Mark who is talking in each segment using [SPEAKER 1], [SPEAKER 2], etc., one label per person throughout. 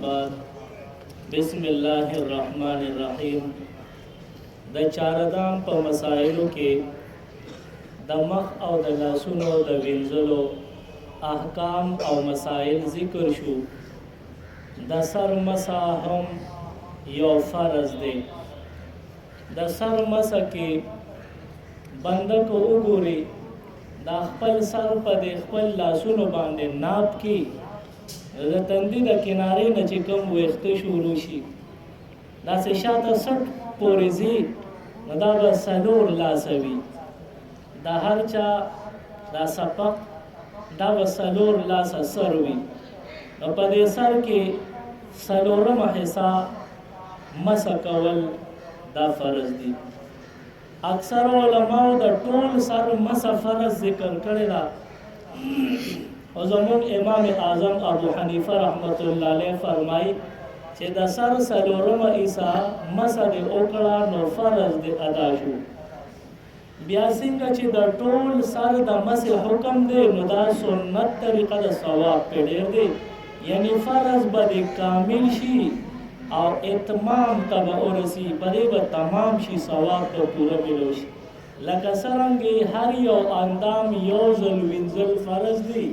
[SPEAKER 1] بعد بسم الله الرحمن الرحیم. د چاردام په مسائلو کې د مخ او د لاسونو د وینځلو احکام او مسائل ذکر شو. د سر مسح هم یو فرض دی. د سر مسح کې بنده کو وګوري د خپل سر په د خپل لاسونو باندې ناپ کې د تندي د کنارې نه چې کوم ویښته شروع شي داسې شاته سټ پورې ځي نو دا به څلور لاسه وي. د هر چا دا سپق دا به څلور لاسه سر وي. نو په دې سر کې څلورمه حصه مسح کول دا فرض دي. اکثر علماء د ټول سر مسح فرض ذکر کړی دا او زمون امام اعظم ابو حنیفه رحمت الله علیه فرمایي چې د سر څلورمه حصه مسح د وکړه نو فرض د ادا شو. بیا څنګه چې د ټول سر د مسح حکم دی نو دا سنت طریقه د ثواب په ډیر دی، یعنی فرض به کامل شي او اتمام ته به ورسي، په دې به تمام شي، ثواب به پوره ملو شي. لکه څرنګه هر یو اندام یو ځل وینځل فرض دی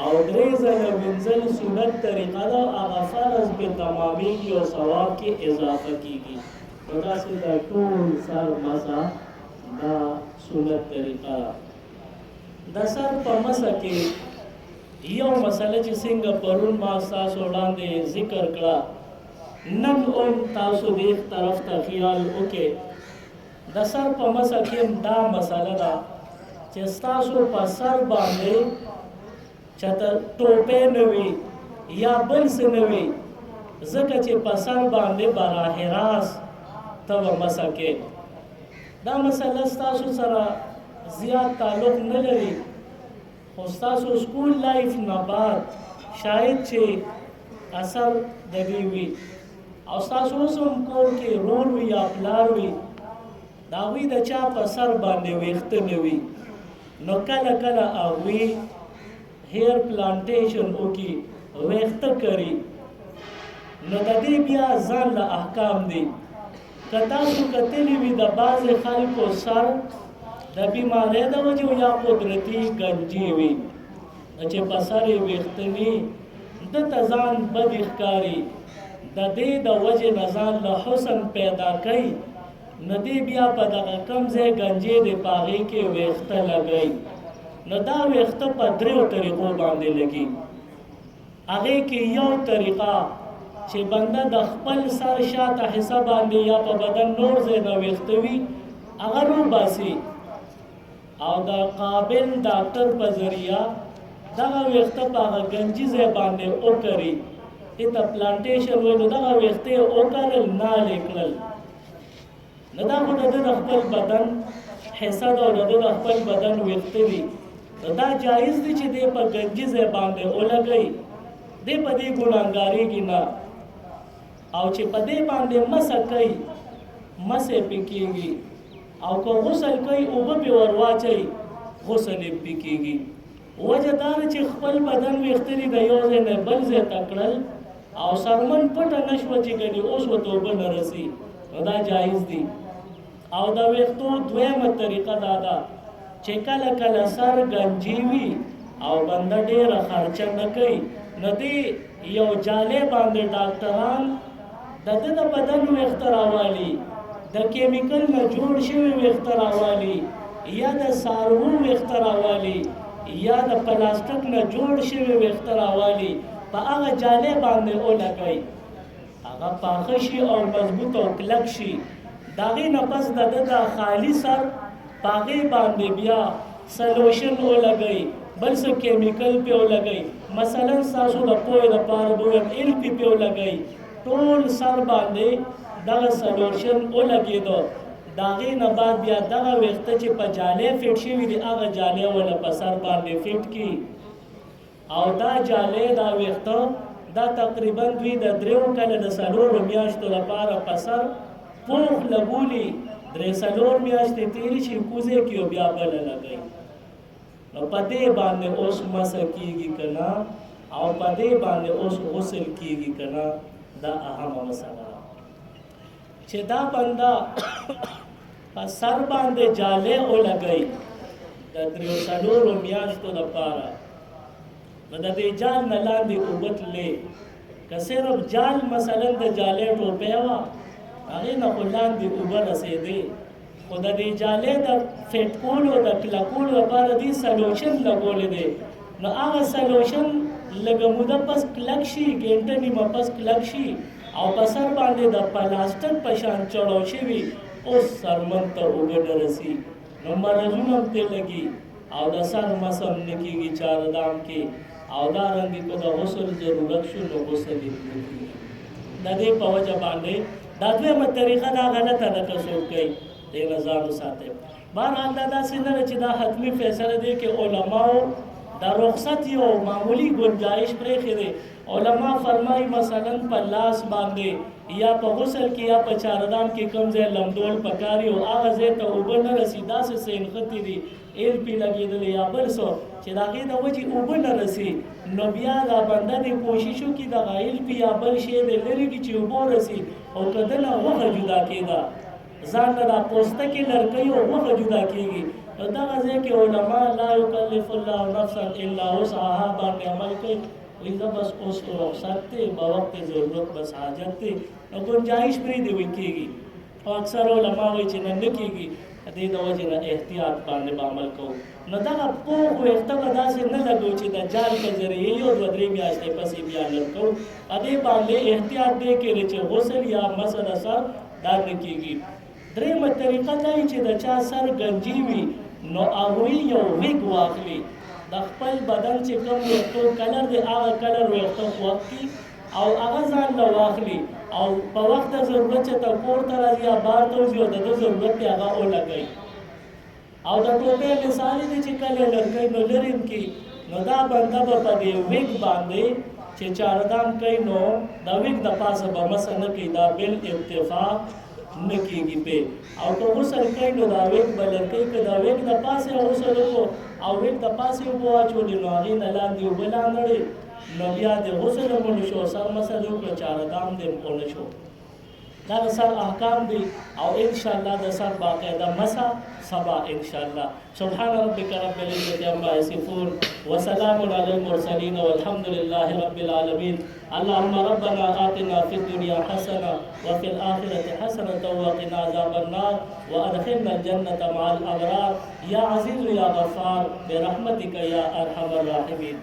[SPEAKER 1] او درې ځله وینځل سنت طریقه ده، هغه فرض به تمامیږي او ثواب کې اضافه کیږي. نو داسې د ټول سر مسح دا سنت طریقه ده. د سر په مسح کې یو مسله چې څنګه پرون ما ستاسو وړاندې ذکر کړه، نن هم تاسو دې طرف ته خیال وکړئ. د سر په مسح کې دا مسله ده چې ستاسو په سر باندې چاته ټوپې نه وي یا بل څه نه وي، ځکه چې په سر باندې براه راست ته به مسح کې. دا مسله ستاسو سره زیات تعلق نه لري، خو ستاسو سکول لایف نه بعد شاید چې اثر د دې وي او ستاسو اوس هم کور کې رور وي یا پلار وي، د هغوی د چا په سر باندې ویښته نه وي، نو کله کله هغوی هیر پلانټیشن وکړي، ویښته کري، نو د دې بیا ځان له احکام دي. که تاسو کتلي وي د بعضې خلکو سر د بیمارۍ د وجې یا قدرتي ګنجې وي، چې په سر یې ویښته وي، دته ځان بد ښکاري، د دې د وجې نه ځان له حسن پیدا کوي، نو دې بیا په دغه کم ځای ګنجې د په هغې کې ویښته لګوي. نو دا ویښته په دریو طریقو باندې لګي. هغې کې یو طریقه چې بنده د خپل سر شاته حصه باندې یا په بدن نور ځای نه ویښته وي هغه روباسي او د قابل ډاکټر په ذریعه دغه ویښته په هغه ګنجي ځای باندې وکري، دې ته پلانټیشن وایي. نو دغه ویښته یې وکرل، نالې کړل، نو دا خو د ده د خپل بدن حصه ده او د ده د خپل بدن ویښته دي. نو دا جایز دی چې دی په ګنجي ځای باندې ولګوي، دی په دې ګناهګارېږي نه، او چې په دې باندې مسح کوي مسح پې کېږي، او که غسل کوي اوبه پې ور واچوي غسل یې پې کېږي. وجه دا ده چې خپل بدن ویښته دي د یو ځای نه بل ځای ته کړل او سرمن پټه نه شوه چې ګنې اوس ورته اوبه نه رسي، نو دا جایز دي. او د ویښتو دویمه طریقه دا ده چې کله کله سر ګنجي وي او بنده ډېره خرچه نه کوي، نو دې یو جالۍ باندې ډاکټران د ده د بدن ویښته راوالي، د کیمیکل نه جوړ شوي ویښته راوالي، یا د څاروو ویښته راوالي، یا د پلاستیک نه جوړ شوي ویښته راوالي، په هغه جالۍ باندې ولګوي، هغه پاخه شي او مضبوط او کلک شي. د هغې نه پس د ده د خالي سر په هغې باندې بیا سلوشن ولګوي، بل څه کیمیکل پې ولګوي، مثلا ستاسو د پوهې دپاره به ووایم ایل پې ولګوي، ټول سر باندې دغه سلوشن ولګېدو، د هغې نه بعد بیا دغه ویښته چې په جالۍ فټ شوي دي هغه جالۍ وله په سر باندې فټ کړي، او دا جالۍ دا ویښته دا تقریبا دوی د 3 کله د 4 میاشتو لپاره په سر پوخ لګولي، 3-4 میاشتې تېرې شي کوزې کې او بیا بله لګوي. نو په دې باندې اوس مسح کېږي که نه؟ او په دې باندې اوس غسل کیږي کنه دا اهمه مسله چې دا بندا په سر باندې جاله او لګي د دریو څلورو میاشتو لپاره نو د دې جال نه لاندې وبتلې که صرف جال مثلا د جالې ټوپه وا هغه نه لاندې اوبه رسېدې خو د دې جالې د فټ کولو د کلکولو لپاره دې سلوشن لګولې دی نو هغه سلوشن لږه موده پس کلک شي ګنټه نیمه پس کلک شي او په سر باندې د پلاستیک په شان چړو شوي اوس سرمن ته اوبه نه رسي نو مرضونه هم پرې لګي او د سر مسم نه کېږي چاردام کې او دارنګې که د غسل ضرورت شو نو غسل یې کېږي د دې په وجه باندې دا دویمه طریقه دا غلطه ده که څوک کوي دې نه ځان وساتئ بهرحال دا داسې نه ده چې دا حتمي فیصله دی کې علماو دا رخصت یو معمولی گنجائش پرېښې دی علما فرمایي مثلا په لاس باندې یا په غسل کې یا په چاردام کې کوم ځای لمدول پکاري او هغه ځای ته اوبه نه رسي داسې څه نښتې دي ایل پی لګېدلی یا بل څه چې د هغې د وجې اوبه نه رسي نو بیا دا بنده دې کوشش وکړي دغه ایل پی یا بل شی دی لرې کړي چې اوبه رسي او که دله غوښه جدا کېده ځان نه دا پوستکې لرګۍ او غوښه جدا کېږي نو دغه ځای کې علما لا یکلف الله نفسا الا وسعها باندې عمل کوي وایي زه بس اوس رخصت دی به وقت ضرورت بس حاجت دی نو گنجائش پرېږدي وایي کېږي او اکثر علما وایي چې نه نه کېږي دې د وجې نه احتیاط باندې به عمل کوو نو دغه پوخ ویښته به داسې نه لګو چې د جال په ذریعې یو دوه درې میاشتې پسې بیا لر کوو دې باندې احتیاط دی کېږي چې غسل یا مسح د سر دا نه کېږي درېیمه طریقه دا چې د چا سر ګنجي وي نو هغوی یو ویګ واخلي د خپل بدن چې کوم ویښتو کلر دی هغه کلر ویښته خوښ کړي او هغه ځان له واخلي او په وخت د ضرورت چې ته کور ته راځي یا بار ته وځي او د ده ضرورت دی هغه ولګوي او د ټوپۍ مثال دی چې کله لرګی نو لرې هم کړي نو دا بنده به په دې ویګ باندې چې چاردام کوي نو د ویګ د پاسه به مسح نه کوي دا بل اتفاق نه کېږي پې او که غسل کوي نو دا ویګ به لرګی که د ویګ د پاسې غسل وکړو او ویګ د پاسې اوبه واچولې نو هغې نه لاندې اوبه لاندړې نو بیا د غسل هم ونه شو سر مسح دې وکړه چاردام دې هم ونه شو دا د سر احکام دي او انشاءالله د سر باقاعده مسح سبا انشاءالله سبحان ربک رب العزة عما یصفون وسلام علی المرسلین والحمد لله رب العالمین اللهم ربنا آتنا في الدنيا حسنة وفي الآخرة حسنة وقنا عذاب النار وأدخلنا الجنة مع الأبرار يا عزيز يا غفار برحمتك يا أرحم الراحمين